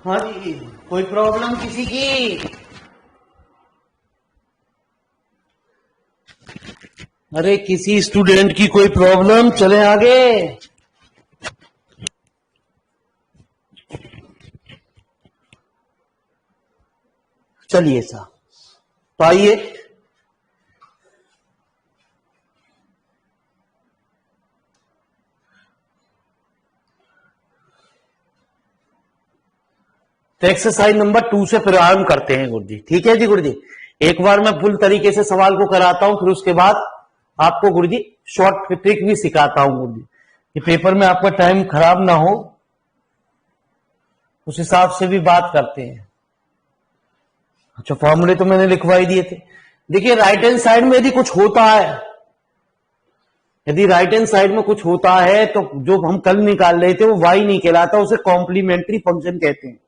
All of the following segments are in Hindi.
हाँ जी, कोई प्रॉब्लम किसी की? अरे किसी स्टूडेंट की कोई प्रॉब्लम? चले आगे। चलिए साहब, तो आइए। तो एक्सरसाइज नंबर 2 से प्रारंभ करते हैं गुरु जी। ठीक है जी गुरु जी, एक बार मैं फुल तरीके से सवाल को कराता हूं, फिर उसके बाद आपको गुरु जी शॉर्ट ट्रिक भी सिखाता हूं गुरु जी, कि पेपर में आपका टाइम खराब ना हो, उस हिसाब से भी बात करते हैं। अच्छा, फॉर्मूले तो मैंने लिखवा ही दिए थे। देखिए, राइट हैंड साइड में यदि कुछ होता है, यदि राइट हैंड साइड में कुछ होता है तो जो हम कल निकाल रहे थे वो वाई नहीं कहलाता, उसे कॉम्प्लीमेंट्री फंक्शन कहते हैं।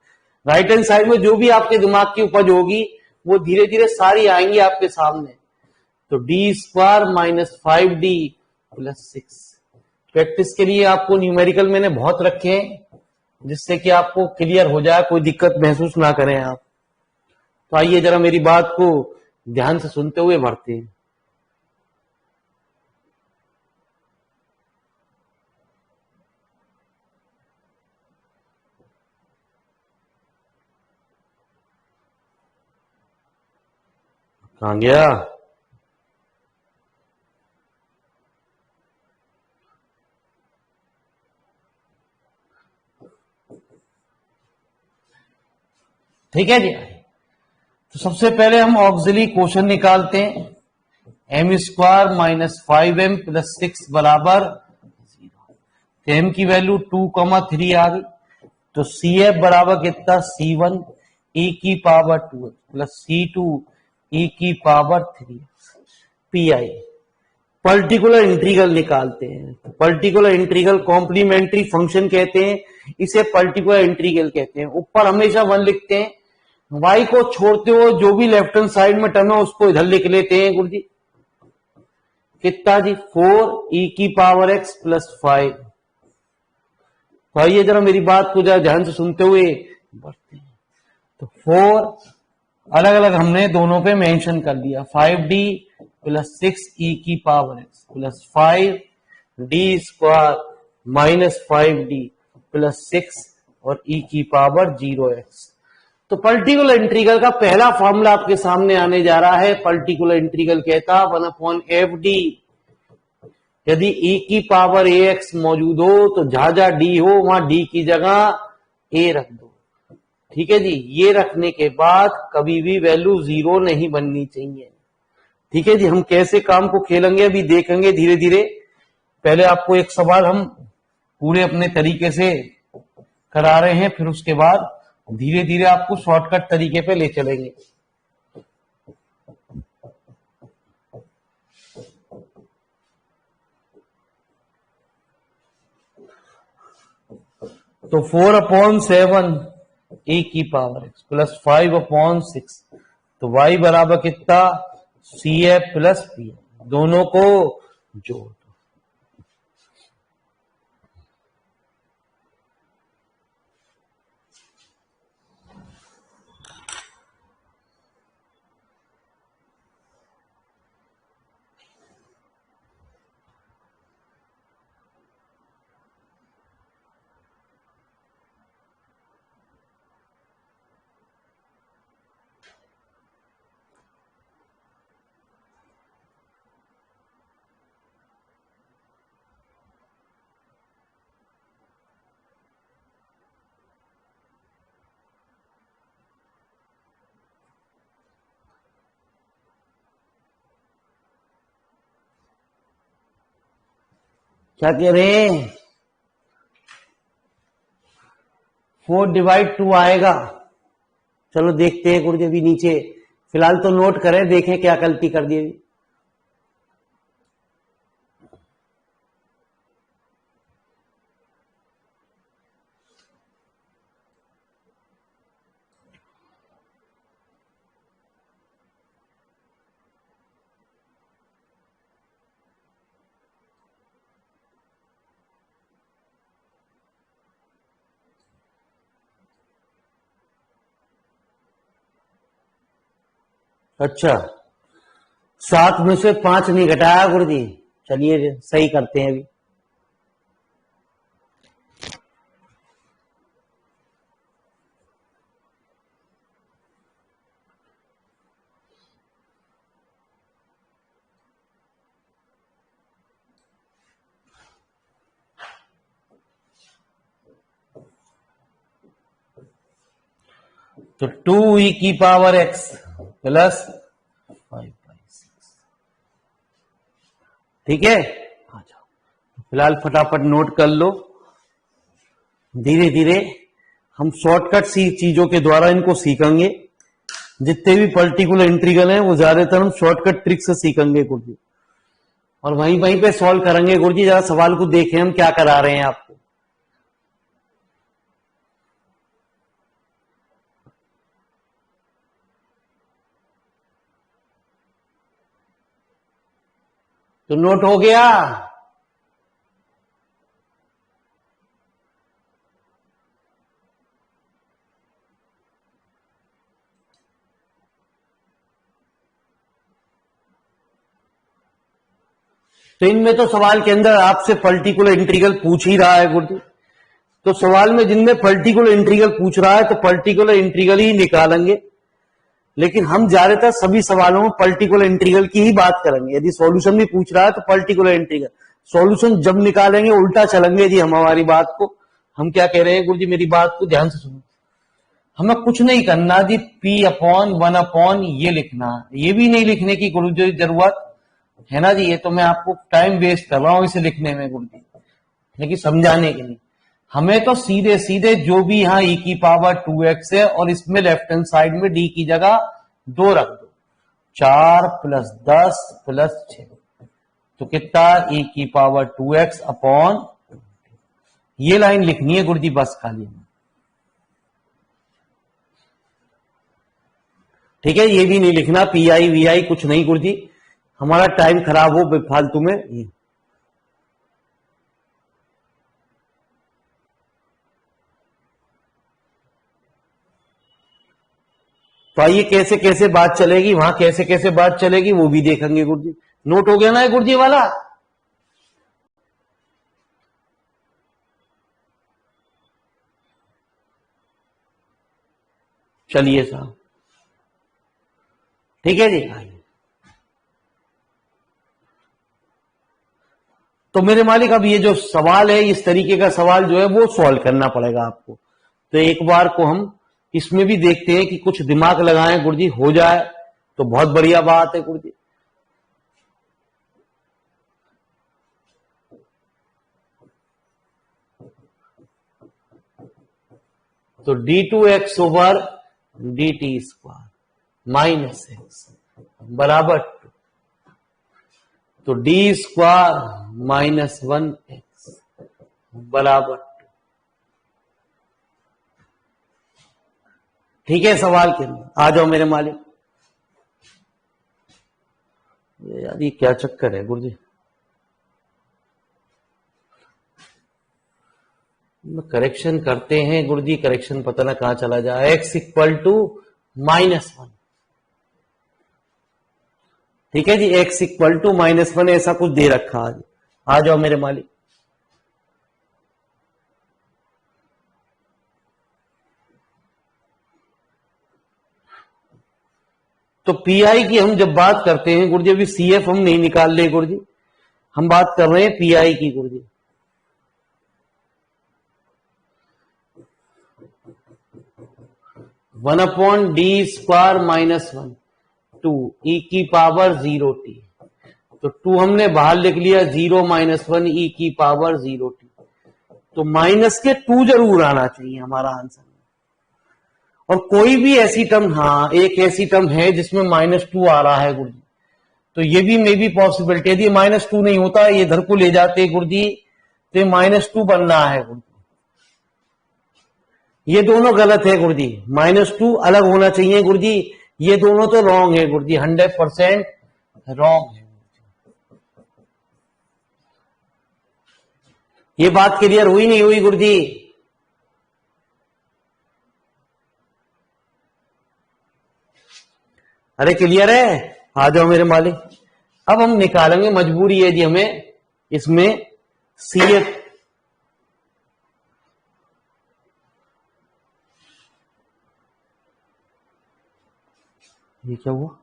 राइट हैंड साइड में जो भी आपके दिमाग की उपज होगी वो धीरे धीरे सारी आएंगी आपके सामने। तो D square minus 5d plus 6। Practice के लिए आपको न्यूमेरिकल मैंने बहुत रखे हैं, जिससे कि आपको क्लियर हो जाए, कोई दिक्कत महसूस ना करें आप। तो आइए जरा मेरी बात को ध्यान से सुनते हुए बढ़ते हैं। कहां गया? ठीक है जी। तो सबसे पहले हम ऑक्सिलरी क्वोशंट निकालते हैं। M square minus 5m plus 6 बराबर 0। एम की वैल्यू 2,3 आ गई, तो सी एफ बराबर कितना? C1 e की पावर 2 प्लस C2 e की power 3 P I. Particular integral निकालते हैं। पर्टिकुलर इंटीग्रल कॉम्प्लीमेंट्री फंक्शन कहते हैं, इसे पर्टिकुलर इंटीग्रल कहते हैं। ऊपर हमेशा 1 लिखते हैं, y को छोड़ते हो जो भी लेफ्ट हैंड साइड में टर्म है उसको इधर लिख लेते हैं गुरु जी। कितना जी? 4 e की पावर x प्लस 5। तो आइए जरा मेरी बात को जरा ध्यान से सुनते हुए बढ़ते हैं। तो 4 अलग अलग हमने दोनों पे मेंशन कर दिया। 5d प्लस 6 e की power x plus 5d square minus 5d plus 6 और e की पावर 0x। तो पर्टिकुलर इंटीग्रल का पहला फॉर्मूला आपके सामने आने जा रहा है। पर्टिकुलर इंटीग्रल कहता 1/fd। यदि e की पावर ax मौजूद हो तो जहां जहां d हो वहां d की जगह a रख दो। ठीक है जी। ये रखने के बाद कभी भी वैल्यू 0 नहीं बननी चाहिए। ठीक है जी। हम कैसे काम को खेलेंगे अभी देखेंगे धीरे धीरे। पहले आपको एक सवाल हम पूरे अपने तरीके से करा रहे हैं, फिर उसके बाद धीरे धीरे आपको शॉर्टकट तरीके पे ले चलेंगे। तो 4/7 ए की पावर x प्लस 5/6। तो y बराबर कितना? C F plus P. दोनों को जोड़। क्या कह रहे हैं? 4/2 आएगा। चलो देखते हैं गुरुजी। अभी नीचे फिलहाल तो नोट करें, देखें क्या गलती कर दी। अच्छा, 7 में से 5 नहीं घटाया गुरु जी। चलिए सही करते हैं अभी। तो 2e⁻x प्लस 5/6, ठीक है। आ जाओ, फिलहाल फटाफट नोट कर लो। धीरे धीरे हम शॉर्टकट सी चीजों के द्वारा इनको सीखेंगे। जितने भी पर्टिकुलर इंटीग्रल हैं वो ज्यादातर हम शॉर्टकट ट्रिक से सीखेंगे गुरु जी, और वहीं वहीं पे सॉल्व करेंगे। गुरु जी जरा सवाल को देखें हम क्या करा रहे हैं आपको। तो नोट हो गया। तो इनमें तो सवाल के अंदर आपसे पर्टिकुलर इंटीग्रल पूछ ही रहा है गुरु जी। तो सवाल में जिनमें पर्टिकुलर इंटीग्रल पूछ रहा है तो पर्टिकुलर इंटीग्रल ही निकालेंगे। लेकिन हम ज्यादातर सभी सवालों में पर्टिकुलर इंटीग्रल की ही बात करेंगे। यदि सॉल्यूशन भी पूछ रहा है तो पर्टिकुलर इंटीग्रल। सॉल्यूशन जब निकालेंगे उल्टा चलेंगे जी हम हमारी बात को। हम क्या कह रहे हैं गुरु जी, मेरी बात को ध्यान से सुनो। हमें कुछ नहीं करना जी, P/1 ये लिखना। ये भी नहीं लिखने की गुरु जी जरूरत है ना जी। ये तो मैं आपको टाइम वेस्ट कर रहा हूं इसे लिखने में गुरु जी, लेकिन समझाने के लिए। हमें तो सीधे सीधे जो भी यहां e⁻2x है और इसमें लेफ्ट हैंड साइड में d की जगह 2 रख दो। 4 + 10 + 6, तो कितना e⁻2x अपॉन, ये लाइन लिखनी है गुरु जी बस खाली। ठीक है, ये भी नहीं लिखना, PI VI कुछ नहीं गुरु जी, हमारा टाइम खराब हो फालतू में। तो आइए कैसे कैसे बात चलेगी, वहां कैसे कैसे बात चलेगी वो भी देखेंगे गुरु जी। नोट हो गया ना गुरु जी वाला। चलिए साहब, ठीक है जी। तो मेरे मालिक अब ये जो सवाल है, इस तरीके का सवाल जो है वो सॉल्व करना पड़ेगा आपको। तो एक बार को हम इसमें भी देखते हैं कि कुछ दिमाग लगाएं गुरु जी, हो जाए तो बहुत बढ़िया बात है गुरु जी। तो d2x/dt² -x बराबर 2, तो d² -1x बराबर 2। ठीक है, सवाल के अंदर आ जाओ मेरे मालिक। यार ये क्या चक्कर है गुरु जी। करेक्शन करते हैं गुरु जी, करेक्शन पता ना कहां चला जाए। x = -1, ठीक है जी। x = -1 ऐसा कुछ दे रखा आज। आ जाओ मेरे मालिक। तो PI की हम जब बात करते हैं गुरु जी, अभी CF हम नहीं निकाल रहे गुरु जी, हम बात कर रहे हैं PI की गुरु जी। (1/d² - 2 e⁻0t, तो 2 हमने बाहर लिख लिया, 0 - 1 e⁻0t, तो माइनस के 2 जरूर आना चाहिए हमारा आंसर। और कोई भी ऐसी टर्म, हाँ एक ऐसी टर्म है जिसमें -2 आ रहा है गुरु जी, तो ये भी मे बी पॉसिबिलिटी। यदि -2 नहीं होता, ये इधर को ले जाते गुरु जी, तो ये -2 बन रहा है गुरु जी। ये दोनों गलत है गुरु जी, -2 अलग होना चाहिए गुरु जी। ये दोनों तो रॉन्ग है गुरु जी, 100% रॉन्ग है। ये बात क्लियर हुई नहीं हुई गुरु जी? अरे क्लियर है, आ जाओ मेरे मालिक। अब हम निकालेंगे, मजबूरी है जी हमें इसमें CF। ये क्या हुआ?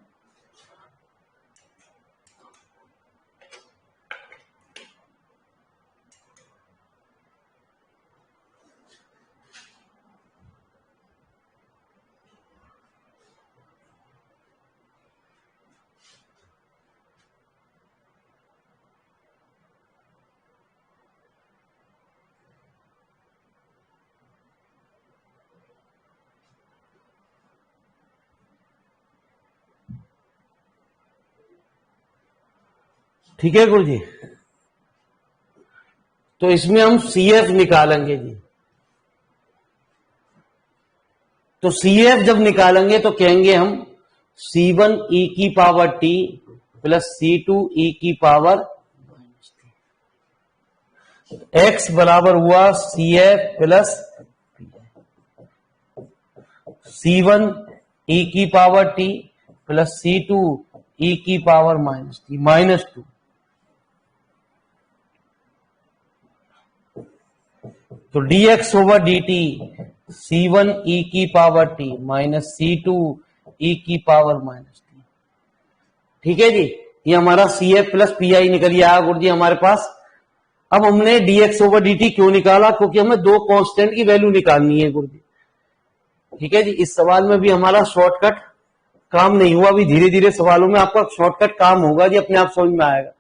ठीक है गुरु जी, तो इसमें हम CF निकालेंगे जी। तो CF जब निकालेंगे तो कहेंगे हम C1 e की power t plus C2 e की पावर x बराबर हुआ CF प्लस C1 e की power t plus C2 e की पावर माइनस t माइनस 2। तो dx over dt C1 e की power t minus C2 e की पावर माइनस t। ठीक है जी, ये हमारा CF प्लस PI निकल आया गुरु जी हमारे पास। अब हमने dx ओवर dt क्यों निकाला? क्योंकि हमें दो कांस्टेंट की वैल्यू निकालनी है गुरु जी। ठीक है जी, इस सवाल में भी हमारा शॉर्टकट काम नहीं हुआ, अभी धीरे धीरे सवालों में आपका शॉर्टकट काम होगा जी, अपने आप समझ में आएगा।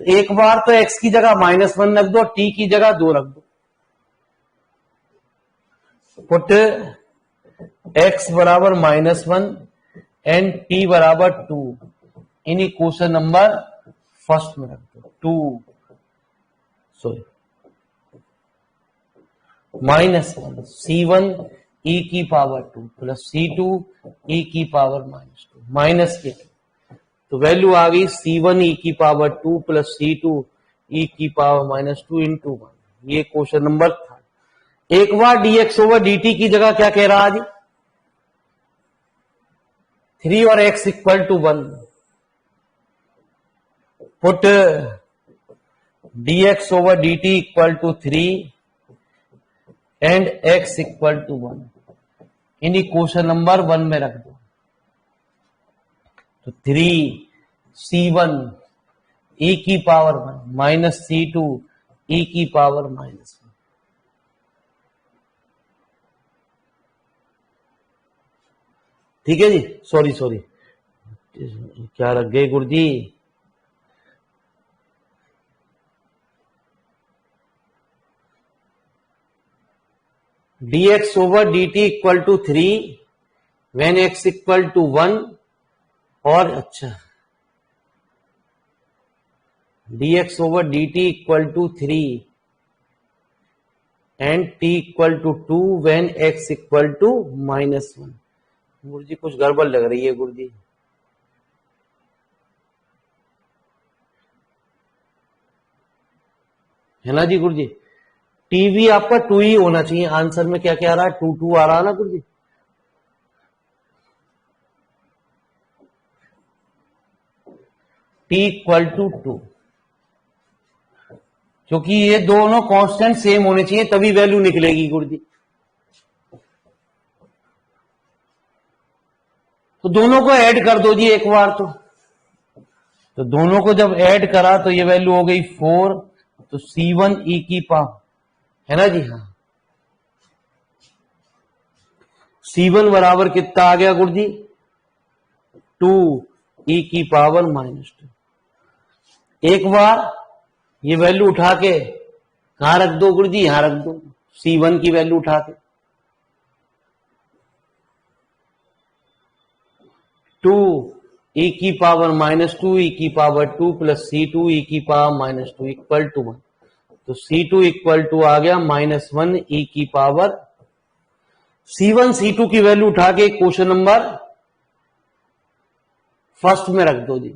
तो एक बार तो x की जगह -1 रख दो, t की जगह 2 रख दो। पुट x बराबर -1 एंड t बराबर 2 इन इक्वेशन नंबर फर्स्ट में रख दो। 2 सॉरी -1 C1 e की पावर 2 प्लस C2 e की पावर -2 माइनस के, तो वैल्यू आ गई C1 e की पावर 2 प्लस C2 e की पावर -2 इंटू 1। ये क्वेश्चन नंबर था। एक बार dx ओवर dt की जगह क्या कह रहा जी? 3 और x equal to 1। Put dx over dt equal to 3 and x equal to 1 in equation number 1 में रख दो। तो 3 C1 e की पावर 1 माइनस C2 e की पावर -1। ठीक है जी, सॉरी क्या रख गए Guru ji? dx over dt equal to 3 when x equal to 1 और अच्छा dx over dt equal to 3 and t equal to 2 when x equal to -1। Guru जी कुछ गड़बड़ लग रही है गुरु जी। है ना जी गुरु जी? टीवी आपका 2 ही होना चाहिए। आंसर में क्या क्या आ रहा है? 2 आ रहा है ना गुरु जी? t इक्वल टू 2, क्योंकि ये दोनों कांस्टेंट सेम होने चाहिए तभी वैल्यू निकलेगी गुरु जी। तो दोनों को ऐड कर दो जी एक बार। तो दोनों को जब ऐड करा तो ये वैल्यू हो गई 4। तो C1 e की पावर, है ना जी? हाँ, C1 बराबर कितना आ गया गुरु जी? 2 e की पावर -2। एक बार ये वैल्यू उठा के कहां रख दो गुरु जी? यहां रख दो C1 की वैल्यू उठा के। 2 e की पावर -2 e की पावर 2 प्लस C2 e की पावर -2 इक्वल टू 1। तो C2 इक्वल टू आ गया -1 e की पावर। C1 C2 की वैल्यू उठा के क्वेश्चन नंबर फर्स्ट में रख दो जी।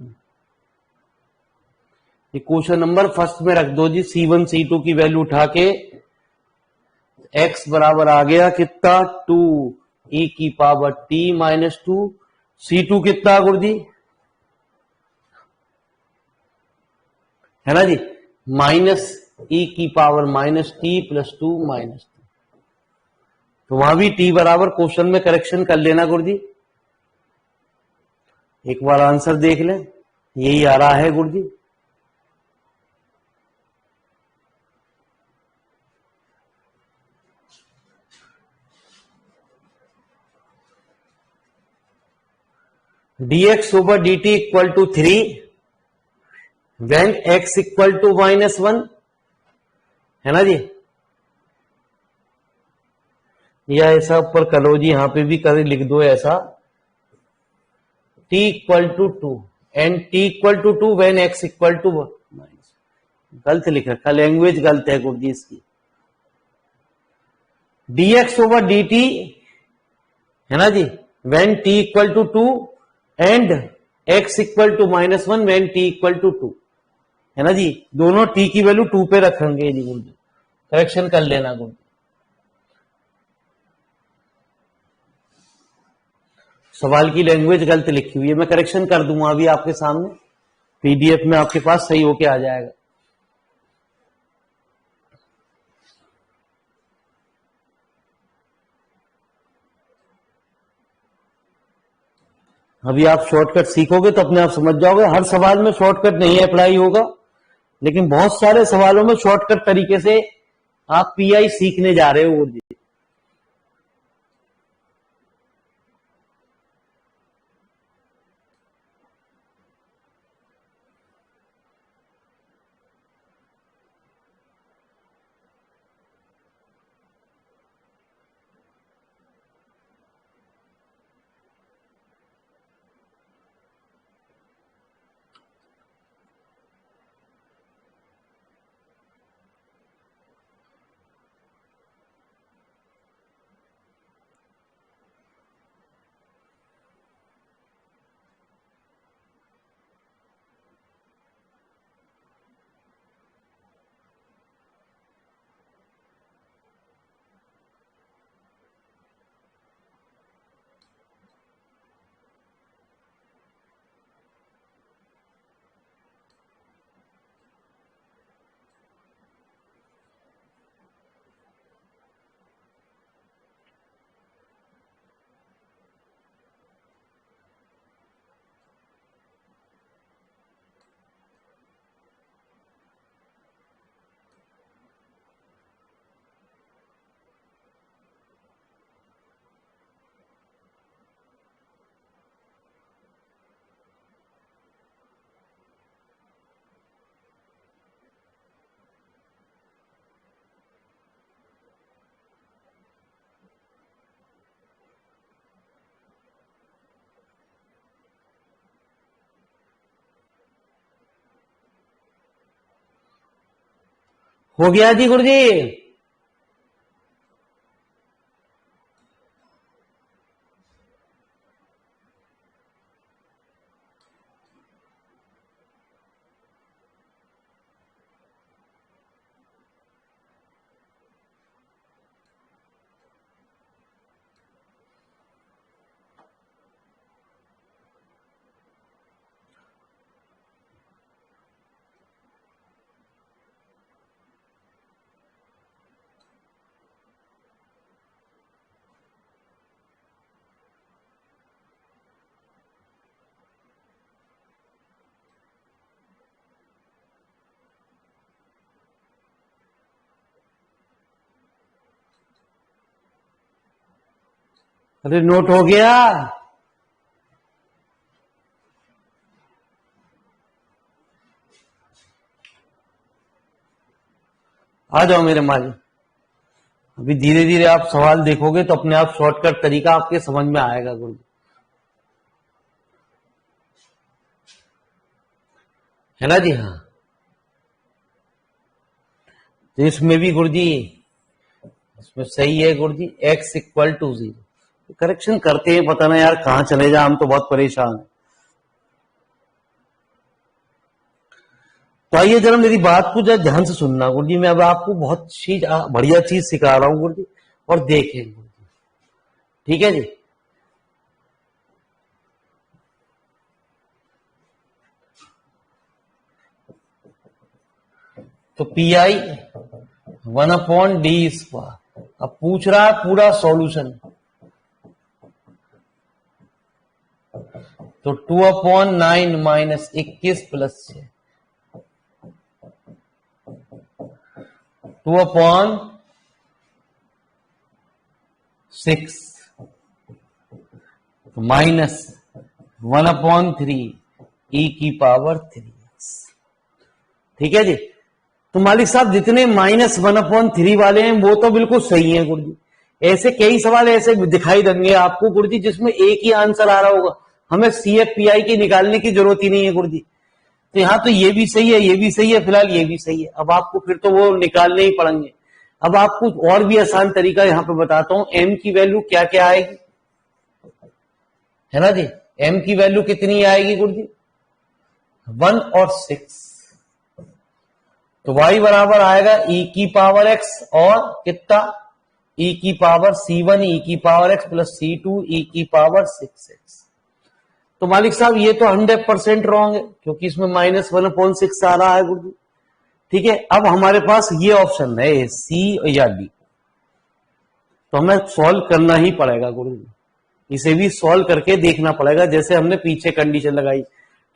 क्वेश्चन नंबर फर्स्ट में रख दो जी। C1 C2 की वैल्यू उठा के x बराबर आ गया कितना? 2 e की पावर t -2 C2 कितना गुरु जी, है ना जी, माइनस ई की power minus T plus 2 minus T. तो वहां भी टी बराबर क्वेश्चन में करेक्शन कर लेना गुरु जी। एक बार आंसर देख लें, यही आ रहा है Guru ji. dx over dt equal to 3 when x equal to -1, है ना जी। या ऐसा ऊपर करो जी, यहां पे भी कर लिख दो ऐसा, t equal to 2 and t equal to 2 when x equal to minus, गलत लिख रखा, लैंग्वेज गलत है गुरु जी इसकी। dx over dt, है ना जी, when t equal to 2 and x equal to -1 when t equal to 2, है ना जी। दोनों t की वैल्यू 2 पे रखेंगे जी गुरु जी, करेक्शन कर लेना गुरु जी। सवाल की लैंग्वेज गलत लिखी हुई है, मैं करेक्शन कर दूंगा अभी आपके सामने, पीडीएफ में आपके पास सही होके आ जाएगा। अभी आप शॉर्टकट सीखोगे तो अपने आप समझ जाओगे। हर सवाल में शॉर्टकट नहीं अप्लाई होगा, लेकिन बहुत सारे सवालों में शॉर्टकट तरीके से आप पीआई सीखने जा रहे हो गुरु जी। हो गया जी गुरु जी। अरे नोट हो गया। आ जाओ मेरे मालिक। अभी धीरे धीरे आप सवाल देखोगे तो अपने आप शॉर्टकट तरीका आपके समझ में आएगा गुरु, है ना जी। हाँ, तो इसमें भी गुरु जी, इसमें सही है गुरु जी, x इक्वल टू 0। करेक्शन करते हैं, पता ना यार कहां चले जा, हम तो बहुत परेशान हैं। तो आइए जरा मेरी बात को जरा ध्यान से सुनना गुरु जी, मैं अब आपको बहुत चीज बढ़िया चीज सिखा रहा हूं गुरु जी, और देखें गुरु जी, ठीक है जी। तो पी आई 1/d²। अब पूछ रहा है पूरा सॉल्यूशन, तो 2/9 - 21 + 6, 2/6 तो -1/3 e⁻3x। ठीक है जी। तो मालिक साहब जितने -1/3 वाले हैं वो तो बिल्कुल सही हैं गुरु जी। ऐसे कई सवाल ऐसे दिखाई देंगे आपको गुरु जी जिसमें एक ही आंसर आ रहा होगा, हमें CFPI की निकालने की जरूरत ही नहीं है गुरु जी। तो यहाँ तो ये भी सही है, ये भी सही है, फिलहाल ये भी सही है। अब आपको फिर तो वो निकालने ही पड़ेंगे। अब आपको और भी आसान तरीका यहाँ पे बताता हूं। m की वैल्यू क्या क्या आएगी, है ना जी। m की वैल्यू कितनी आएगी गुरु जी, 1 और 6। तो y बराबर आएगा e⁻x और कितना, e⁻C1 e⁻x + C2 e⁻6x। तो मालिक साहब ये तो 100% रॉन्ग है क्योंकि इसमें -1/6 आ रहा है गुरु जी। ठीक है, अब हमारे पास ये ऑप्शन है C या D, तो हमें सॉल्व करना ही पड़ेगा गुरु जी। इसे भी सॉल्व करके देखना पड़ेगा जैसे हमने पीछे कंडीशन लगाई।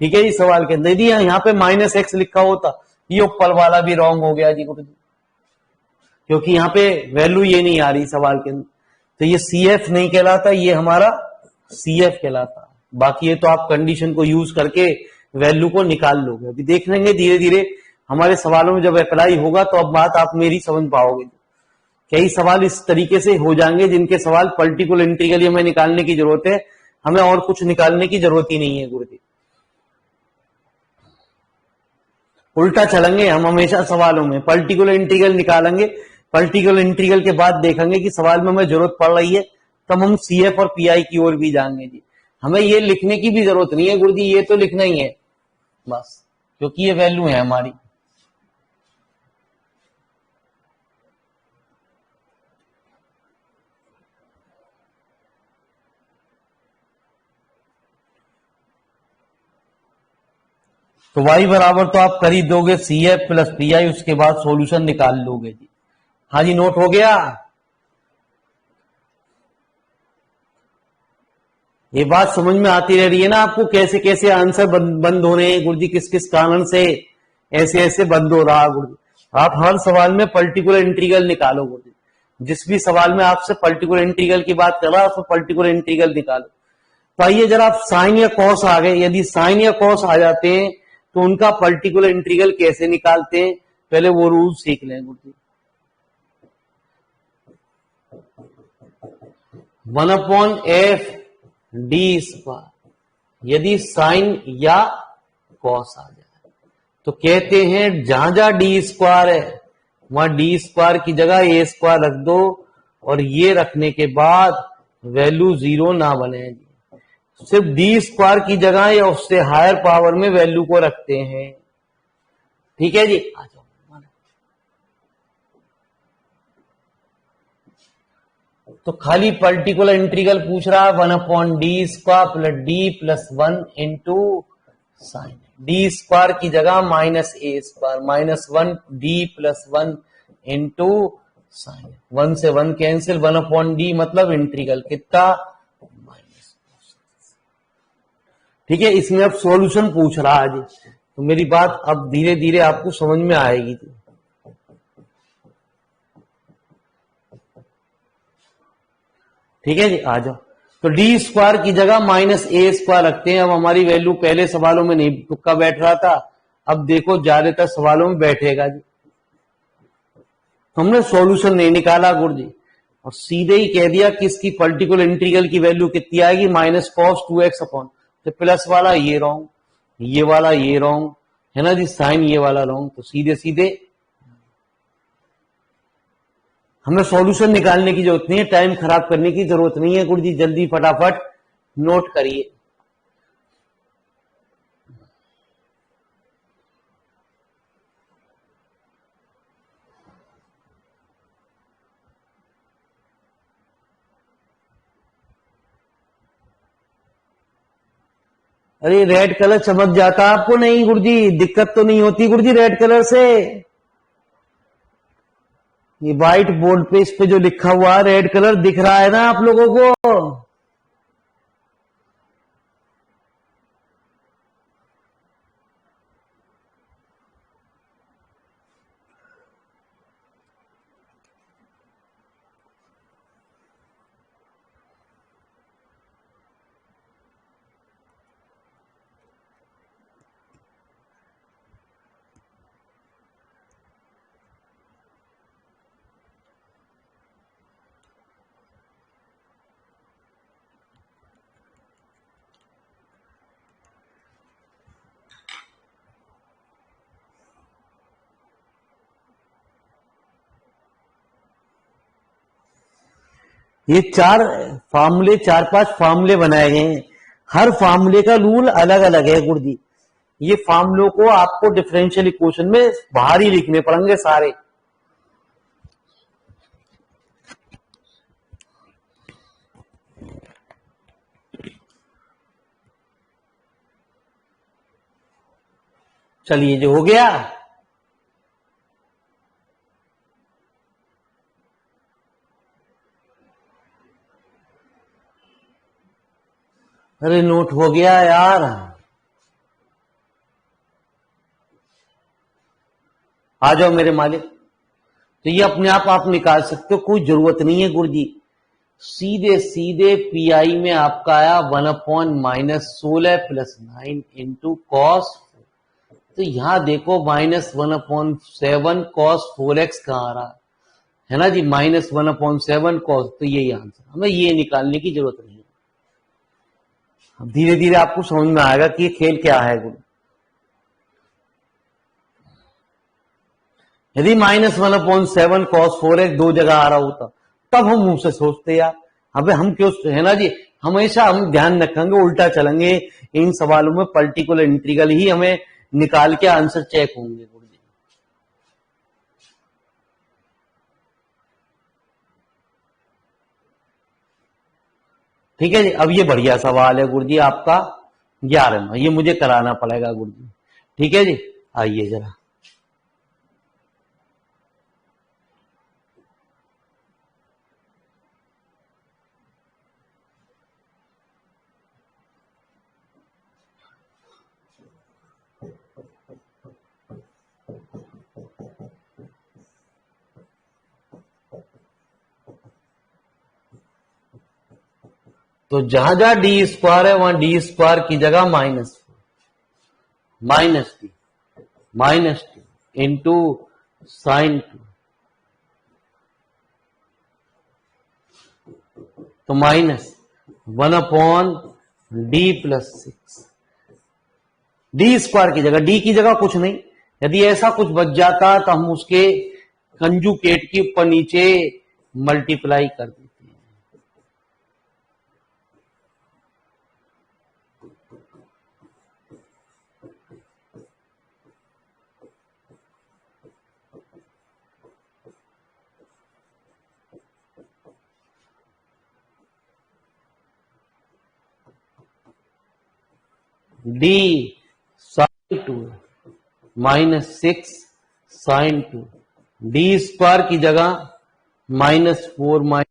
ठीक है जी। सवाल के अंदर यदि यहाँ पे -x लिखा होता, ये ऊपर वाला भी रॉन्ग हो गया जी गुरु जी, क्योंकि यहाँ पे वैल्यू ये नहीं आ रही सवाल के अंदर, तो ये CF नहीं कहलाता, ये हमारा CF कहलाता। बाकी ये तो आप कंडीशन को यूज करके वैल्यू को निकाल लोगे। अभी देख लेंगे धीरे धीरे हमारे सवालों में जब अप्लाई होगा तो अब बात आप मेरी समझ पाओगे। कई सवाल इस तरीके से हो जाएंगे जिनके सवाल पर्टिकुलर इंटीग्रल हमें निकालने की जरूरत है, हमें और कुछ निकालने की जरूरत ही नहीं है गुरु जी। उल्टा चलेंगे हम हमेशा सवालों में, पर्टिकुलर इंटीग्रल निकालेंगे, पर्टिकुलर इंटीग्रल के बाद देखेंगे कि सवाल में हमें जरूरत पड़ रही है, तब हम CF और PI की ओर भी जाएंगे जी। हमें ये लिखने की भी जरूरत नहीं है गुरु जी, ये तो लिखना ही है बस, क्योंकि ये वैल्यू है हमारी। तो y बराबर तो आप कर ही दोगे CF + PI, उसके बाद सॉल्यूशन निकाल लोगे जी। हाँ जी, नोट हो गया। ये बात समझ में आती रह रही है ना आपको, कैसे कैसे आंसर बंद हो रहे हैं गुरु जी, किस किस कारण से ऐसे ऐसे बंद हो रहा गुरु जी। आप हर सवाल में पर्टिकुलर इंटीग्रल निकालो गुरु जी। जिस भी सवाल में आपसे पर्टिकुलर इंटीग्रल की बात कर रहा है उसमें पर्टिकुलर इंटीग्रल निकालो। तो आइए जरा आप साइन या कॉस आ गए, यदि साइन या कॉस आ जाते हैं तो उनका पर्टिकुलर इंटीग्रल कैसे निकालते हैं, पहले वो रूल सीख लें गुरु जी। 1/f(d²), यदि साइन या कॉस आ जाए तो कहते हैं जहां जहां d² है वहां d² की जगह a² रख दो, और ये रखने के बाद वैल्यू 0 ना बने। सिर्फ d² की जगह या उससे हायर पावर में वैल्यू को रखते हैं। ठीक है जी। आ जाओ। तो खाली पर्टिकुलर इंटीग्रल पूछ रहा है, 1/d² + d + 1 into sine. d² की जगह -a², -1d + 1 इंटू साइन। 1 से 1 कैंसिल, 1/d मतलब इंटीग्रल कितना, ठीक है। इसमें अब सॉल्यूशन पूछ रहा है जी, तो मेरी बात अब धीरे धीरे आपको समझ में आएगी जी। ठीक है जी, आ जाओ। तो d² की जगह -a² रखते हैं। अब हमारी वैल्यू पहले सवालों में नहीं तुक्का बैठ रहा था, अब देखो ज्यादातर सवालों में बैठेगा जी। हमने सॉल्यूशन नहीं निकाला गुरु जी, और सीधे ही कह दिया कि इसकी पर्टिकुलर इंटीग्रल की वैल्यू कितनी आएगी, -cos 2x अपॉन, तो प्लस वाला ये रॉन्ग, ये वाला ये रॉन्ग, है ना जी, साइन ये वाला रॉन्ग। तो सीधे सीधे हमें सॉल्यूशन निकालने की जरूरत नहीं है, टाइम खराब करने की जरूरत नहीं है गुरु जी, जल्दी फटाफट नोट करिए। अरे रेड कलर चमक जाता आपको? नहीं गुरुजी, दिक्कत तो नहीं होती गुरुजी रेड कलर से। ये व्हाइट बोर्ड पे इस पे जो लिखा हुआ है रेड कलर दिख रहा है ना आप लोगों को? ये चार पांच फार्मूले बनाए गए हैं। हर फार्मूले का रूल अलग अलग है गुरुजी। ये फार्मूलों को आपको डिफरेंशियल इक्वेशन में बाहर ही लिखने पड़ेंगे सारे। चलिए जो हो गया, अरे नोट हो गया यार। आ जाओ मेरे मालिक। तो ये अपने आप निकाल सकते हो, कोई जरूरत नहीं है गुरुजी। सीधे सीधे पीआई में आपका आया 1/-16 + 9 इंटू कॉस। तो यहां देखो -1/7 cos 4x कहां आ रहा है ना जी? -1/7 cos। तो यही आंसर, हमें ये निकालने की जरूरत नहीं है। धीरे धीरे आपको समझ में आएगा कि ये खेल क्या है गुरु। यदि -1/7 cos 4x दो जगह आ रहा होता तब हम मुंह से सोचते यार। अबे हम क्यों, है ना जी, हमेशा हम ध्यान रखेंगे, उल्टा चलेंगे इन सवालों में। पर्टिकुलर इंटीग्रल ही हमें निकाल के आंसर चेक होंगे गुरु जी। ठीक है जी। अब ये बढ़िया सवाल है गुरु जी आपका 11वां, ये मुझे कराना पड़ेगा गुरु जी। ठीक है जी, आइए जरा। तो जहां जहां डी स्क्वायर है वहां डी स्क्वायर की जगह minus T into sine to. तो -1/d+6। डी स्क्वायर की जगह, डी की जगह कुछ नहीं। यदि ऐसा कुछ बच जाता तो हम उसके कंजुकेट की ऊपर नीचे मल्टीप्लाई कर देते हैं। D sign to -6 sin 2। D square की जगह -4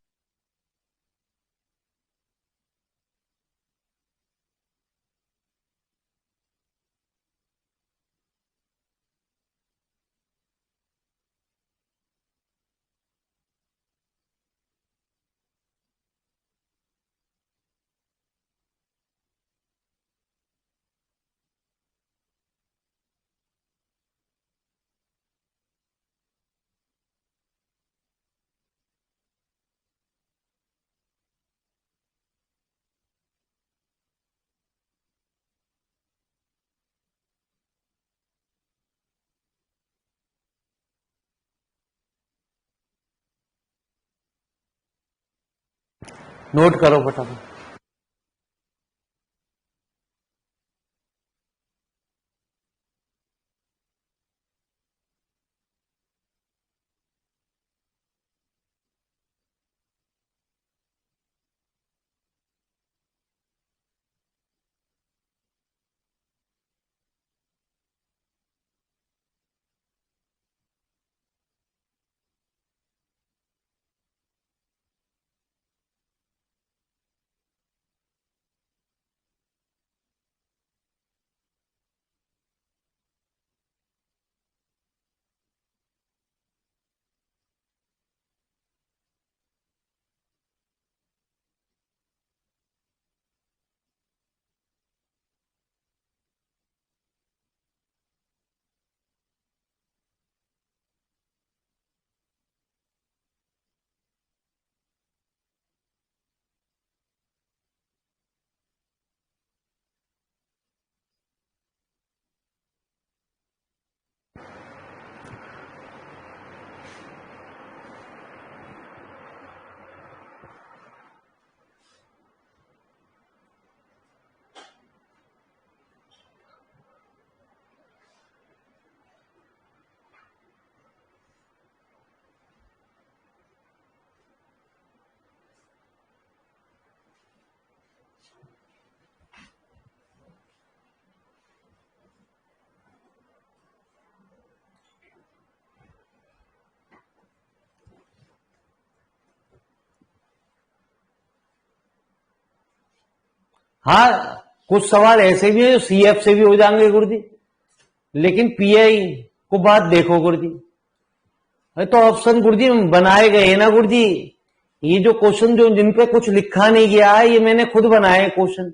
नोट करो फटाफट। हाँ, कुछ सवाल ऐसे भी है जो सीएफ से भी हो जाएंगे गुरुजी, लेकिन पीआई को बात देखो गुरुजी। अरे तो ऑप्शन गुरुजी बनाए गए हैं ना गुरुजी, ये जो क्वेश्चन जो जिन पे कुछ लिखा नहीं गया है ये मैंने खुद बनाए क्वेश्चन,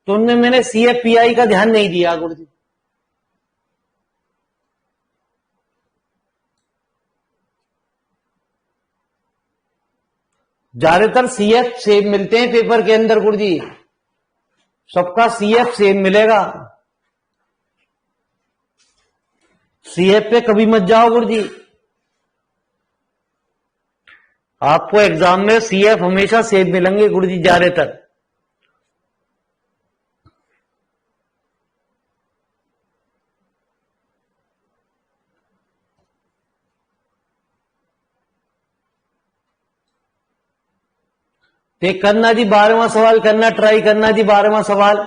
तो उनमें मैंने सीएफ पीआई का ध्यान नहीं दिया गुरुजी। ज्यादातर सीएफ सेम मिलते हैं पेपर के अंदर गुरुजी, सबका सीएफ सेम मिलेगा। सीएफ पे कभी मत जाओ गुरुजी, आपको एग्जाम में सीएफ हमेशा सेम मिलेंगे गुरुजी ज्यादातर। करना जी 12वां सवाल करना, ट्राई करना जी 12वां सवाल।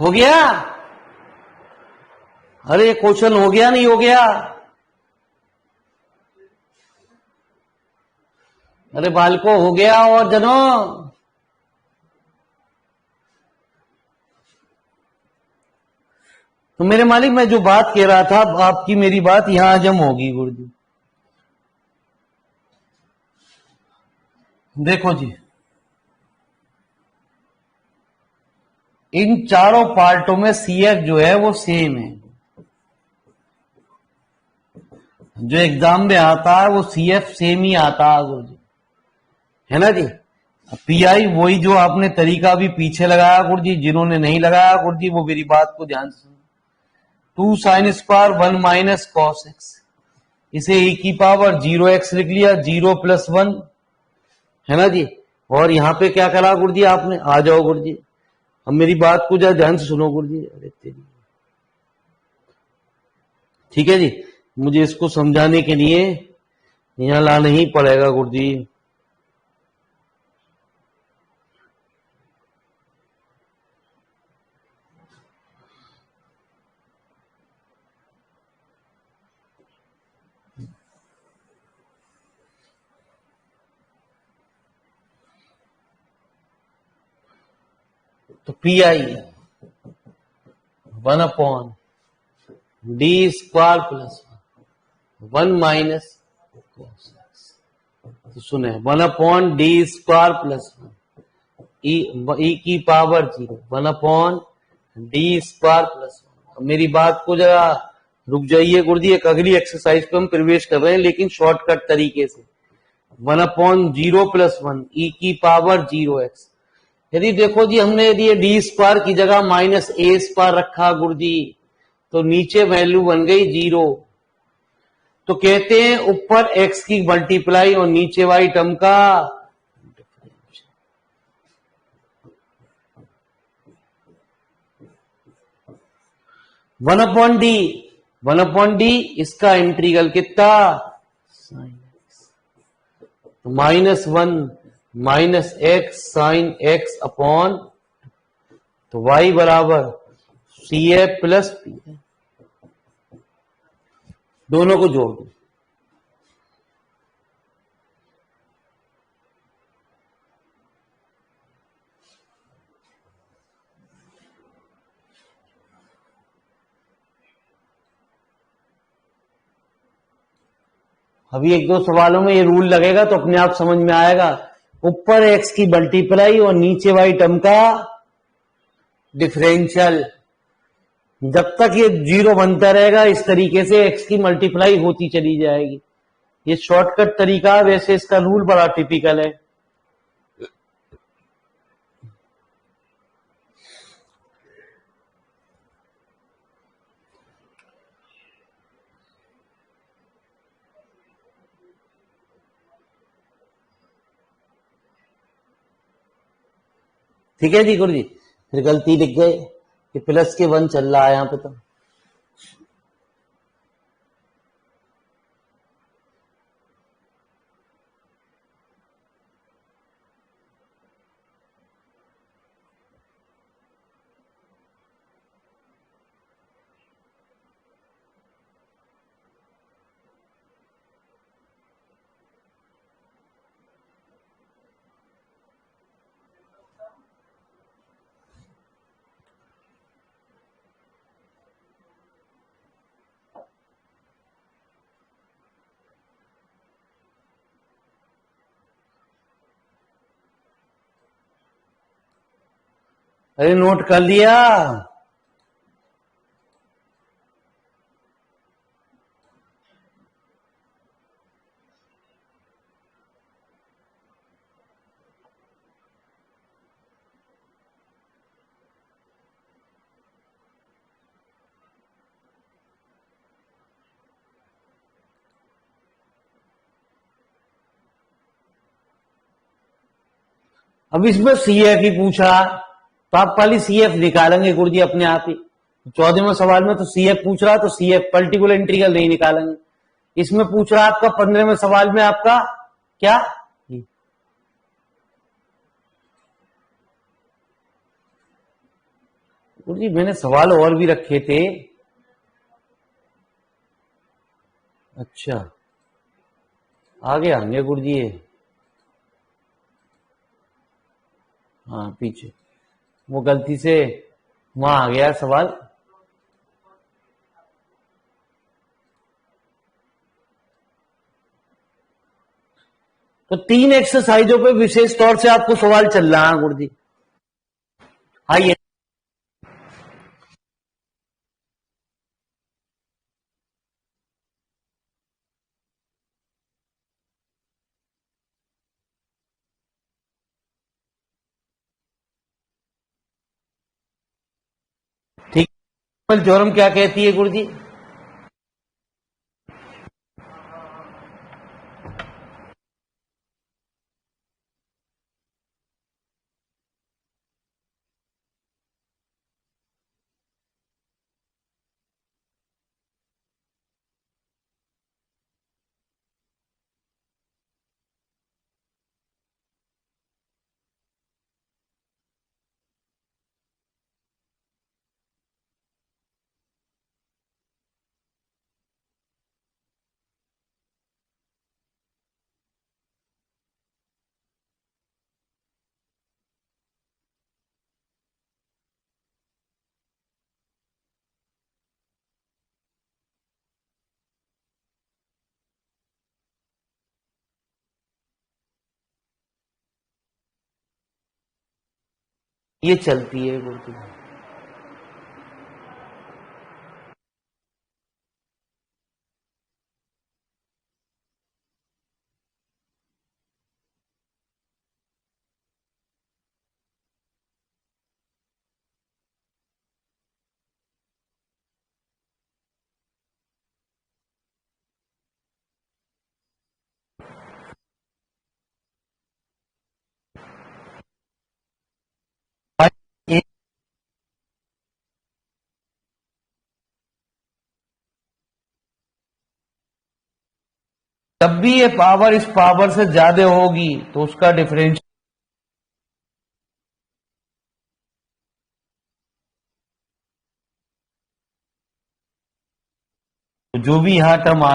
हो गया? अरे क्वेश्चन हो गया नहीं हो गया? अरे बालको हो गया और जनो, तो मेरे मालिक मैं जो बात कह रहा था आपकी मेरी बात यहां हजम होगी गुरुजी। देखो जी, इन चारों पार्टों में सीएफ जो है वो सेम है, जो एग्जाम में आता है वो सीएफ सेम ही आता है गुरुजी, है ना जी। पीआई वही जो आपने तरीका भी पीछे लगाया गुरुजी, जिन्होंने नहीं लगाया गुरुजी वो मेरी बात को ध्यान से सुनो। 2 sine square 1 minus cos x, इसे e की पावर 0x लिख लिया, 0 प्लस 1, है ना जी। और यहां पे क्या करा गुरुजी आपने, आ जाओ गुरुजी, अब मेरी बात को जरा ध्यान से सुनो गुरुजी। अरे तेरी, ठीक है जी, मुझे इसको समझाने के लिए यहां लाना ही पड़ेगा गुरुजी। तो P I 1/d square plus 1 minus, तो सुने 1/d स्क्वायर प्लस 1 ई की पावर 0, 1/d स्क्वायर प्लस 1। मेरी बात को जरा रुक जाइए गुरुजी, एक अगली एक्सरसाइज पे हम प्रवेश कर रहे हैं लेकिन शॉर्टकट तरीके से। 1/0 प्लस 1 ई की पावर 0x, यदि देखो जी हमने यदि डी स्क्वायर की जगह माइनस ए स्क्वायर रखा गुरुजी, तो नीचे वैल्यू बन गई 0। तो कहते हैं ऊपर x की मल्टीप्लाई और नीचे वाली टर्म का डिफरेंशियल। 1/d इसका इंटीग्रल कितना, साइन एक्स, तो -1 minus x sine x upon, तो y बराबर सी ए प्लस पी है, दोनों को जोड़ दो। अभी एक दो सवालों में ये रूल लगेगा तो अपने आप समझ में आएगा। ऊपर एक्स की मल्टीप्लाई और नीचे वाली टर्म का डिफरेंशियल, जब तक ये जीरो बनता रहेगा इस तरीके से एक्स की मल्टीप्लाई होती चली जाएगी। ये शॉर्टकट तरीका है, वैसे इसका रूल बड़ा टिपिकल है। ठीक है जी गुरु जी, फिर गलती लिख गए कि प्लस के 1 चल रहा है यहां पे। तो अरे नोट कर लिया। अब इसमें सीएफ ही पूछा तो आप पहले सीएफ निकालेंगे गुरु जी अपने आप ही। 14वें सवाल में तो सीएफ पूछ रहा तो सीएफ पर्टिकुलर इंटीग्रल नहीं निकालेंगे। इसमें पूछ रहा आपका 15वें सवाल में आपका क्या, गुरु जी मैंने सवाल और भी रखे थे। अच्छा आगे आएंगे गुरु जी ये, हाँ पीछे वो गलती से वहां आ गया सवाल। तो 3 एक्सरसाइजों पे विशेष तौर से आपको सवाल चल रहा है गुरु जी। आइए ठीक, थ्योरम क्या कहती है गुरु जी? ये चलती है गुरु जी। जब भी ये पावर इस पावर से ज्यादा होगी तो उसका डिफरेंशियल, जो भी यहां टर्म आ,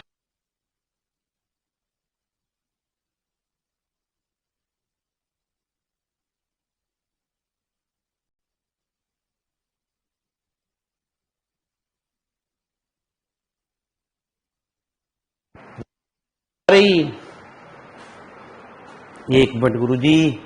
रही। एक मिनट गुरुजी,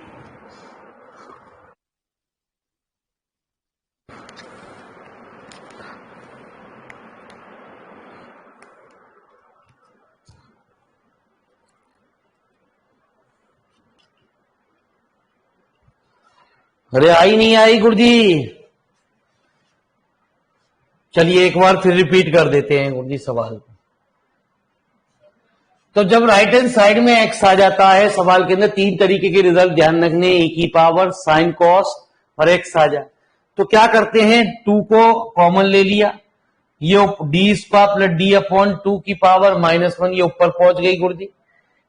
अरे आई नहीं आई गुरुजी। चलिए एक बार फिर रिपीट कर देते हैं गुरुजी सवाल। तो जब राइट हैंड साइड में एक्स आ जाता है सवाल के अंदर, तीन तरीके के रिजल्ट ध्यान रखने, ए की पावर, साइन कॉस और एक्स आ जाए तो क्या करते हैं, टू को कॉमन ले लिया, ये D square plus D upon two की पावर -1 ये ऊपर पहुंच गई गुरुजी,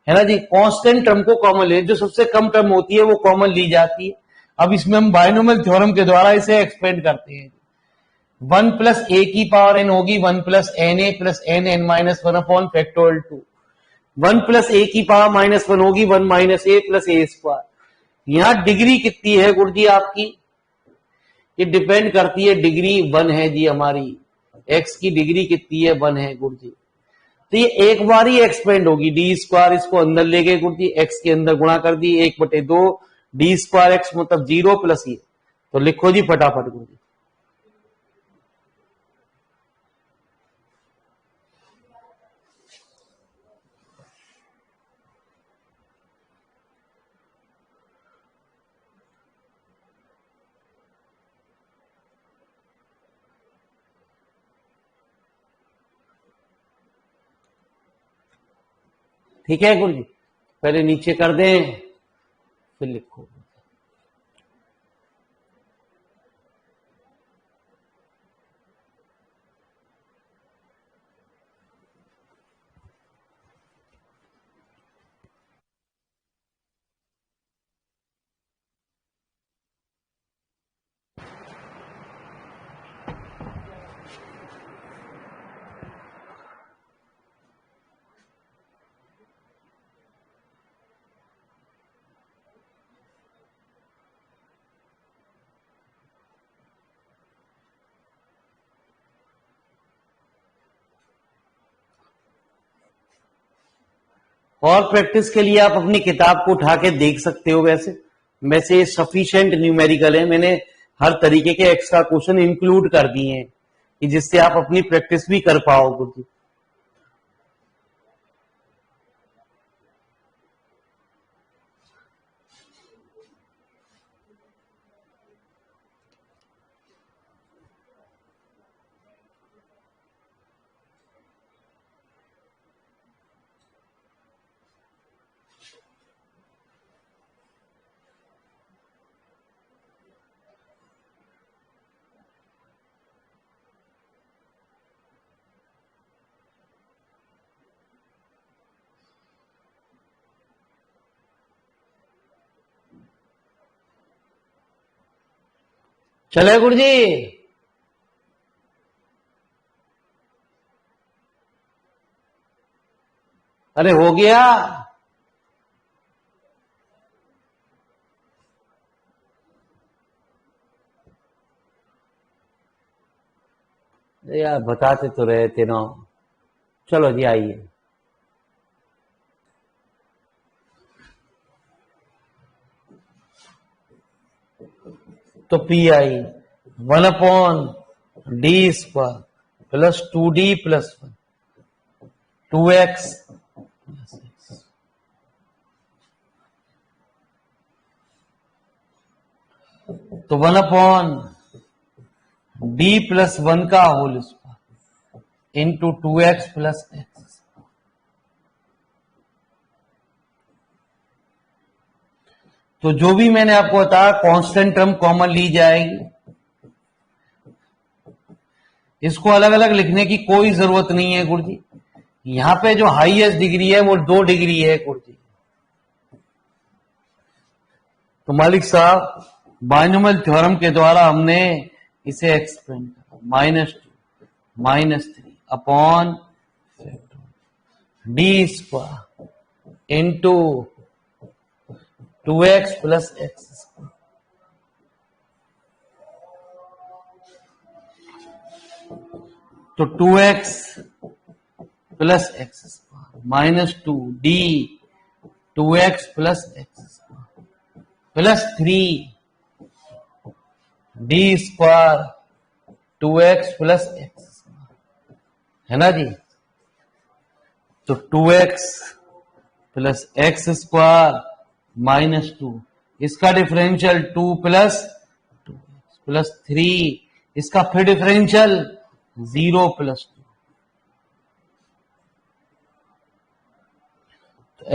है ना जी। कांस्टेंट टर्म को कॉमन ले, जो सबसे कम टर्म होती है वो कॉमन ली जाती है। अब इसमें हम बायनोमियल थ्योरम के द्वारा इसे एक्सपेंड करते हैं। 1 प्लस ए की पावर एन होगी 1 plus n a plus n n minus 1 upon factorial 2। 1 plus a की पावर -1 होगी 1 minus a plus a square. यहां डिग्री कितनी है गुरुजी आपकी, ये डिपेंड करती है, डिग्री 1 है जी हमारी, एक्स की डिग्री कितनी है 1 है गुरुजी। तो ये एक बार ही एक्सपेंड होगी, डी स्क्वायर इसको अंदर ले गए गुरुजी, एक्स के अंदर गुणा कर दी 1/2, डी स्क्वायर एक्स मतलब 0 प्लस ये, तो लिखो जी फटाफट गुरुजी। ठीक है गुरुजी, पहले नीचे कर दें फिर लिखो। और प्रैक्टिस के लिए आप अपनी किताब को उठा के देख सकते हो। वैसे सफिशिएंट न्यूमेरिकल है, मैंने हर तरीके के एक्स्ट्रा क्वेश्चन इंक्लूड कर दिए हैं कि जिससे आप अपनी प्रैक्टिस भी कर पाओगे। चले गुरुजी, अरे हो गया। यार बताते तो रहे थे ना। चलो जी आइए, तो P I 1/d square plus 2d plus 1 2x, तो 1/d प्लस 1 का whole square into 2x plus x. तो जो भी मैंने आपको बताया कांस्टेंट टर्म कॉमन ली जाएगी, इसको अलग अलग लिखने की कोई जरूरत नहीं है गुरुजी। यहां पे जो हाईएस्ट डिग्री है वो 2 डिग्री है गुरुजी। तो मालिक साहब बायनोमियल थ्योरम के द्वारा हमने इसे एक्सपेंड करा, -2 -3 upon D square into 2x plus x. तो 2x plus x -2 D 2x plus x plus 3 D square 2x plus x, है ना जी। तो 2x प्लस एक्स स्क्वायर -2, इसका डिफरेंशियल 2 प्लस 2x प्लस 3, इसका फिर differential 0 plus 2।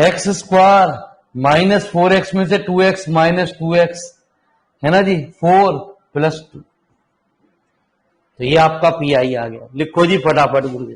X square -4x में से 2x -2x, है ना जी, 4 प्लस 2। तो ये आपका पी आई आ गया। लिखो जी फटाफट गुरु।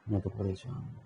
मैं तो परेशान हूं।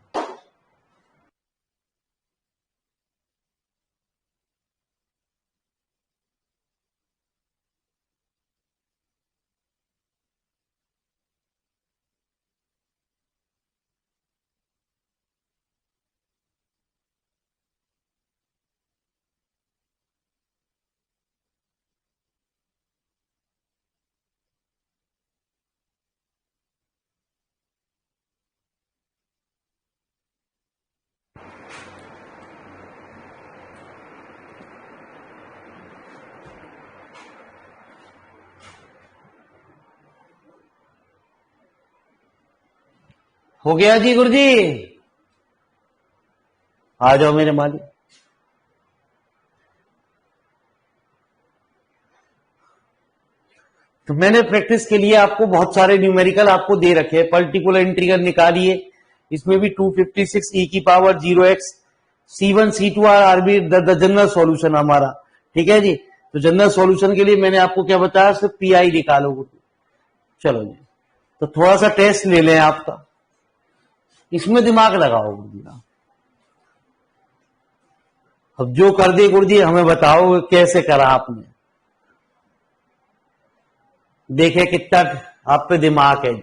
हो गया जी गुरुजी, आ जाओ मेरे मालिक। तो मैंने प्रैक्टिस के लिए आपको बहुत सारे न्यूमेरिकल आपको दे रखे हैं। पर्टिकुलर इंटीग्रल निकालिए, इसमें भी 256 e की power 0x C1 C2 R be the general solution हमारा, ठीक है जी। तो जनरल सॉल्यूशन के लिए मैंने आपको क्या बताया, सिर्फ पी आई निकालो गुरुजी। चलो जी, तो थोड़ा सा टेस्ट ले लें आपका, इसमें दिमाग लगाओ गुरुजी। अब जो कर दिए गुरुजी हमें बताओ कैसे करा आपने, देखे कितना आप पे दिमाग है।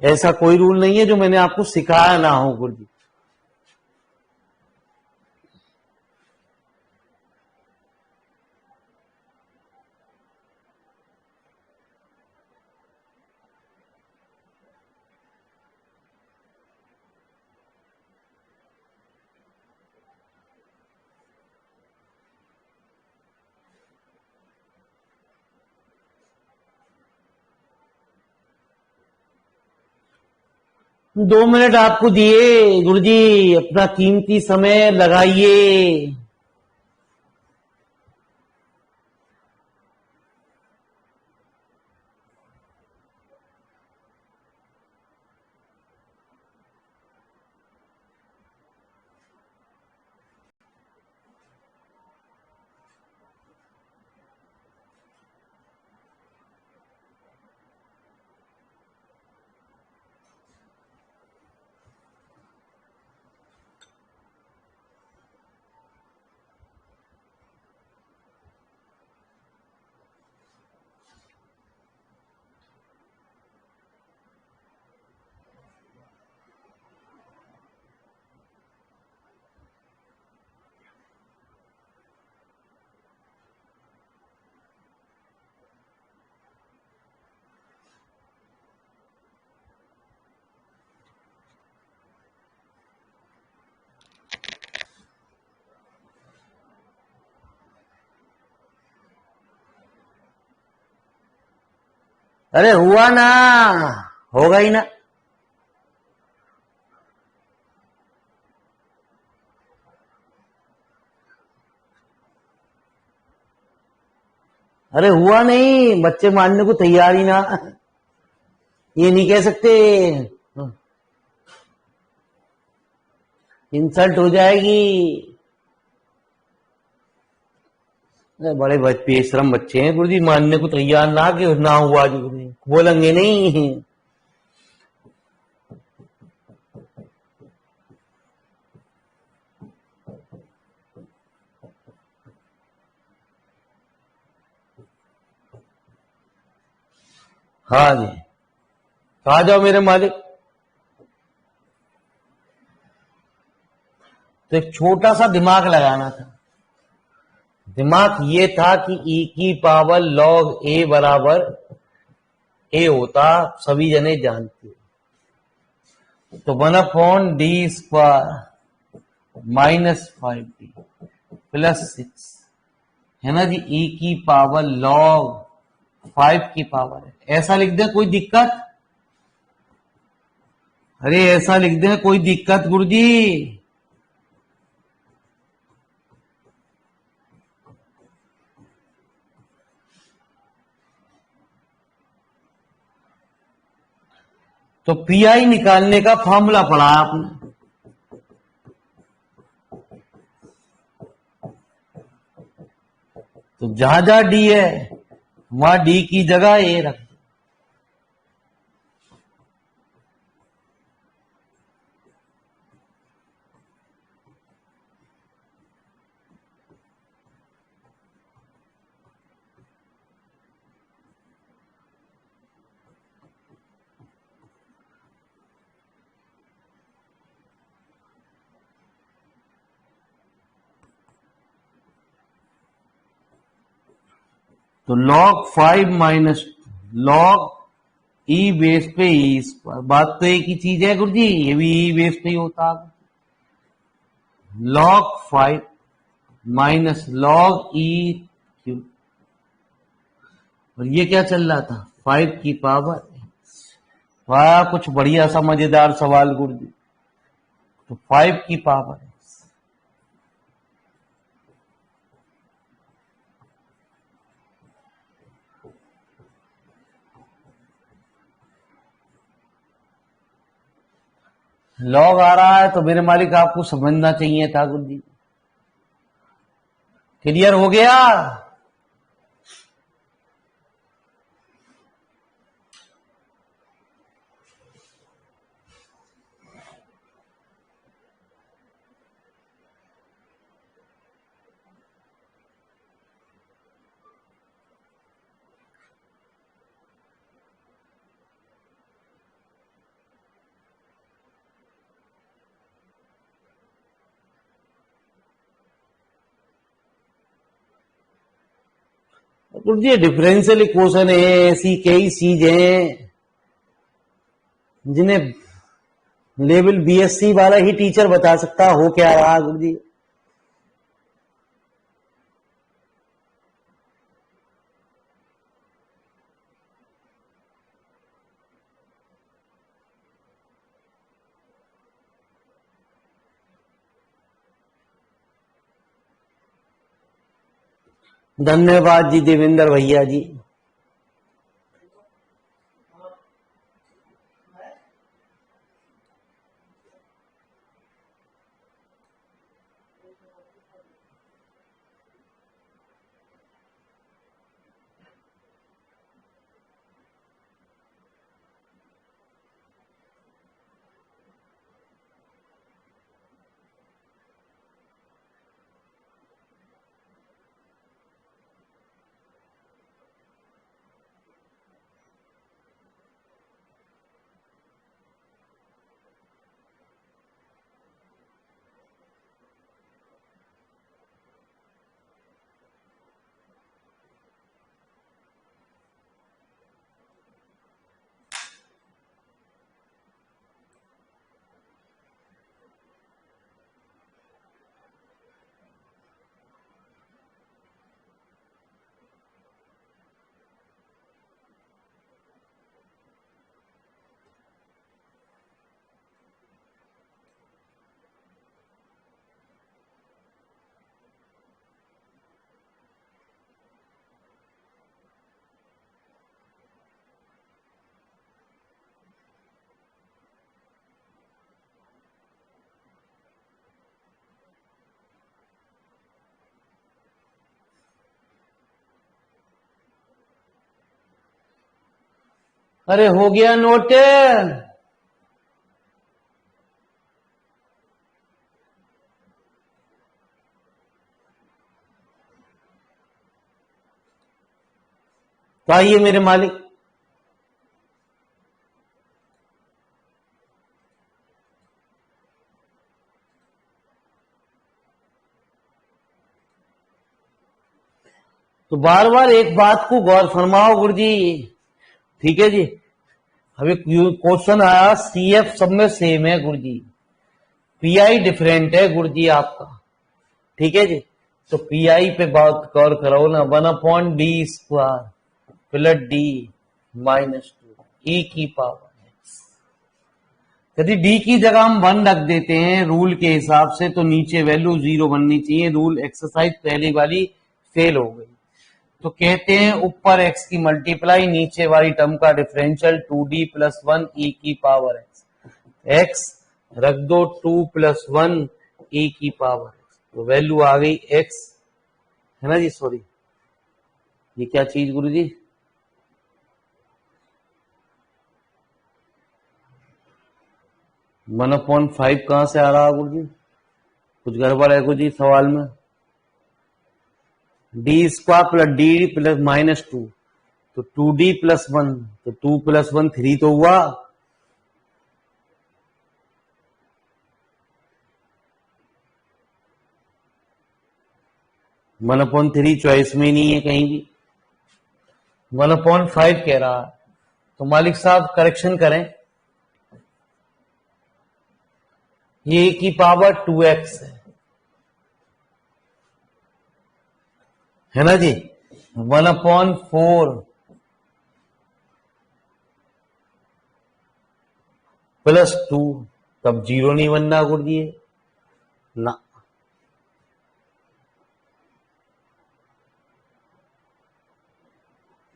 ऐसा कोई रूल नहीं है जो मैंने आपको सिखाया ना हो गुरुजी। 2 मिनट आपको दिए गुरुजी, अपना कीमती समय लगाइए। अरे हुआ ना, होगा ही ना। अरे हुआ नहीं, बच्चे मानने को तैयार ही ना। ये नहीं कह सकते, इंसल्ट हो जाएगी। अरे बड़े बेशरम बच्चे हैं गुरुजी, मानने को तैयार ना कि ना हुआ जो बोलेंगे नहीं। हाँ जी, आ जाओ मेरे मालिक। तो एक छोटा सा दिमाग लगाना था। दिमाग ये था कि ई की पावर लॉग ए बराबर ए होता, सभी जने जानते। तो 1/d² -5d +6 है ना जी। ई की पावर लॉग 5 की पावर है, ऐसा लिख दे कोई दिक्कत? अरे ऐसा लिख दे कोई दिक्कत गुरुजी? तो पीआई निकालने का फॉर्मूला पढ़ा आपने। तो जहां जहां डी है वहां डी की जगह ए रख। तो log 5 माइनस log ई बेस पे ई स्क्वायर, बात तो एक ही चीज है गुरुजी, ये भी ई बेस पे ही होता। log 5 minus log E cube, और ये क्या चल रहा था 5 की पावर। वाह, कुछ बढ़िया सा मजेदार सवाल गुरुजी। तो 5 की पावर लॉग आ रहा है, तो मेरे मालिक आपको समझना चाहिए था गुरुजी। क्लियर हो गया? गुरुजी डिफरेंशियल इक्वेशन है, ऐसी कई चीजें जिन्हें लेवल बीएससी वाला ही टीचर बता सकता हो क्या रहा गुरुजी। धन्यवाद जी देवेंद्र भैया जी। अरे हो गया नोट। तो आइए मेरे मालिक, तो बार बार एक बात को गौर फरमाओ गुरुजी, ठीक है जी। अभी क्वेश्चन आया सीएफ सब में सेम है गुरुजी, पीआई डिफरेंट है गुरुजी आपका, ठीक है जी। तो पीआई पे बात गौर करो ना, 1/d² प्लस डी -2 ई की पावर। यदि डी की जगह हम 1 रख देते हैं रूल के हिसाब से, तो नीचे वैल्यू 0 बननी चाहिए। रूल एक्सरसाइज पहली वाली फेल हो गई। तो कहते हैं ऊपर x की मल्टीप्लाई, नीचे वाली टर्म का डिफरेंशियल 2d + 1 e की पावर x रख दो 2 + 1 e की पावर x, तो वैल्यू आ गई x, है ना जी। सॉरी, ये क्या चीज गुरु जी, 1/5 कहां से आ रहा है गुरु जी? कुछ गड़बड़ है गुरु जी सवाल में। d² + d + -2, तो 2d + 1, तो 2 + 1 3 तो हुआ। वन अपॉन 3 चॉइस में नहीं है कहीं भी, 1/5 कह रहा है। तो मालिक साहब करेक्शन करें, ये की पावर 2x है ना जी। 1/4 + 2, तब 0 नहीं बनना गुरु जी ना।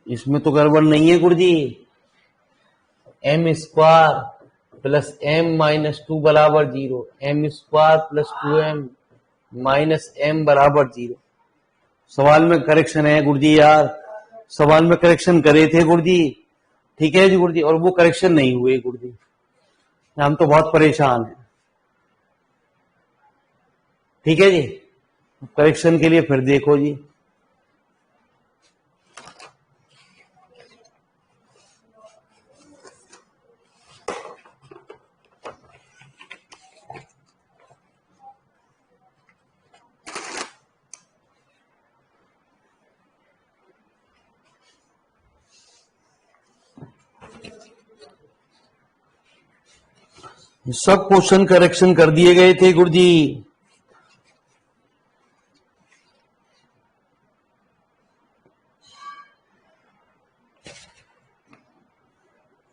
इसमें तो गड़बड़ नहीं है गुरु जी। m² + m - 2 बराबर 0, m² + 2m - m बराबर 0। सवाल में करेक्शन है गुरुजी यार, सवाल में करेक्शन करे थे गुरुजी, ठीक है जी गुरुजी, और वो करेक्शन नहीं हुए गुरुजी, हम तो बहुत परेशान हैं, ठीक है जी। करेक्शन के लिए फिर देखो जी। सब क्वेश्चन करेक्शन कर दिए गए थे गुरुजी।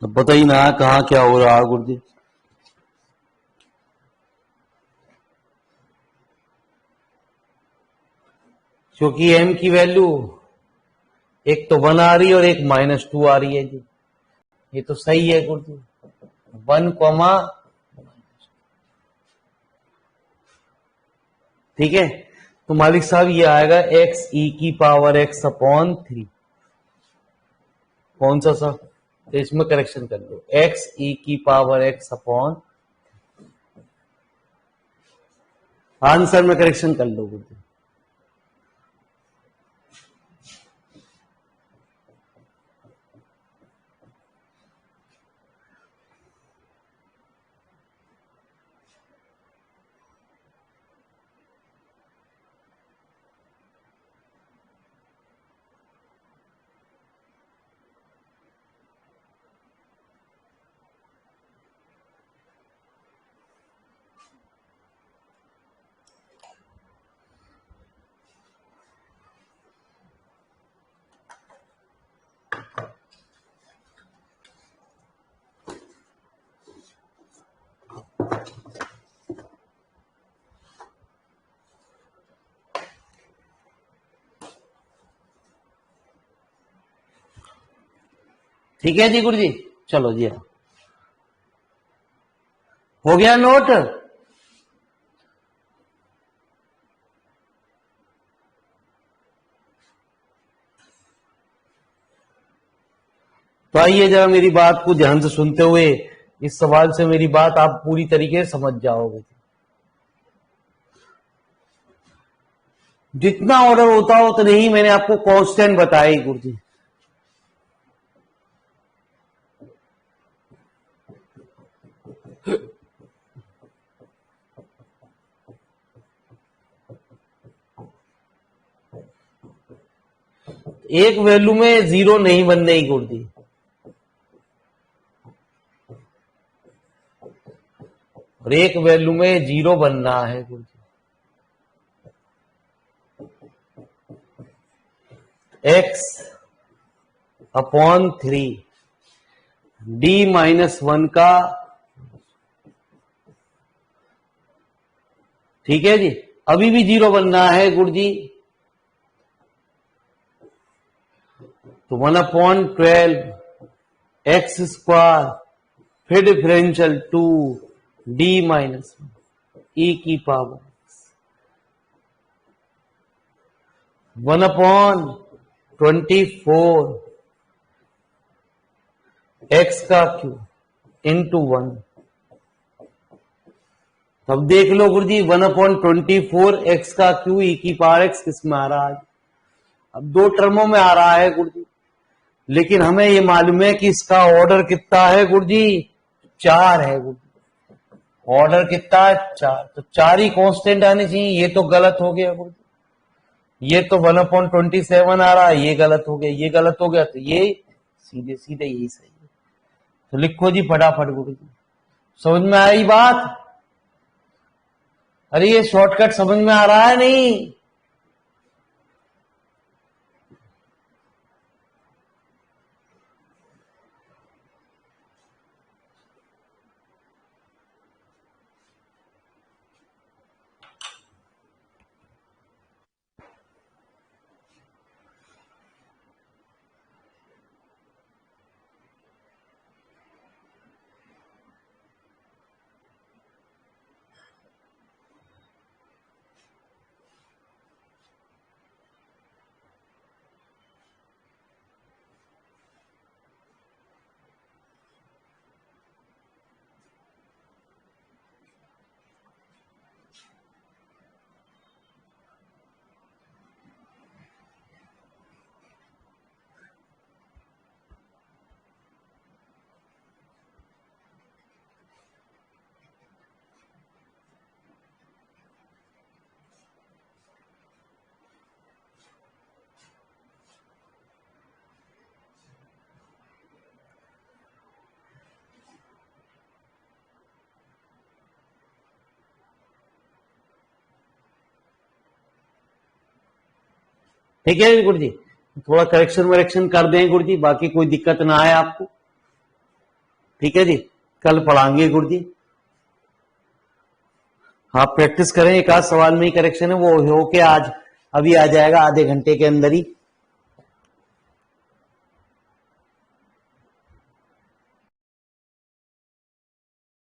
अब पता ही ना कहाँ क्या हो रहा गुरुजी। क्योंकि m की वैल्यू एक तो 1 आ रही है और एक -2 आ रही है जी। ये तो सही है गुरुजी, 1, ठीक है। तो मालिक साहब ये आएगा x e की पावर x अपॉन 3। कौन सा सर? तो इसमें करेक्शन कर दो, x e की पावर x अपॉन, आंसर में करेक्शन कर लो गुरुजी। ठीक है जी गुरुजी, चलो जी, हो गया नोट। तो आइए जरा मेरी बात को ध्यान से सुनते हुए, इस सवाल से मेरी बात आप पूरी तरीके से समझ जाओगे। जितना ऑर्डर होता हो उतने ही मैंने आपको कांस्टेंट बताए गुरुजी। एक वैल्यू में जीरो नहीं बनने ही गुरुजी, और एक वैल्यू में जीरो बनना है गुरुजी। x अपॉन 3 d-1 का, ठीक है जी। अभी भी जीरो बनना है गुरुजी, तो 1/12 x स्क्वायर, फिर डिफरेंशियल 2 d-1 e की पावर 1/24 x का क्यूब इंटू 1। अब देख लो गुरुजी, 1/24 x का क्यूब e की पावर x किस में आ रहा है? अब दो टर्मों में आ रहा है गुरुजी, लेकिन हमें ये मालूम है कि इसका ऑर्डर कितना है गुरुजी? 4 है गुरुजी। ऑर्डर कितना है? 4। तो 4 ही कांस्टेंट आने चाहिए। ये तो गलत हो गया गुरुजी, ये तो 1/27 आ रहा है, ये गलत हो गया, ये गलत हो गया, तो ये सीधे सीधे यही सही है। तो लिखो जी फटाफट गुरुजी। समझ में आई बात? अरे ये शॉर्टकट समझ में आ रहा है नहीं? ठीक है गुरुजी, थोड़ा करेक्शन वरेक्शन कर दें गुरुजी, बाकी कोई दिक्कत ना आए आपको। ठीक है जी, कल पढ़ाएंगे गुरुजी। आप प्रैक्टिस करें, एक आध सवाल में ही करेक्शन है, वो हो के आज अभी आ जाएगा आधे घंटे के अंदर ही।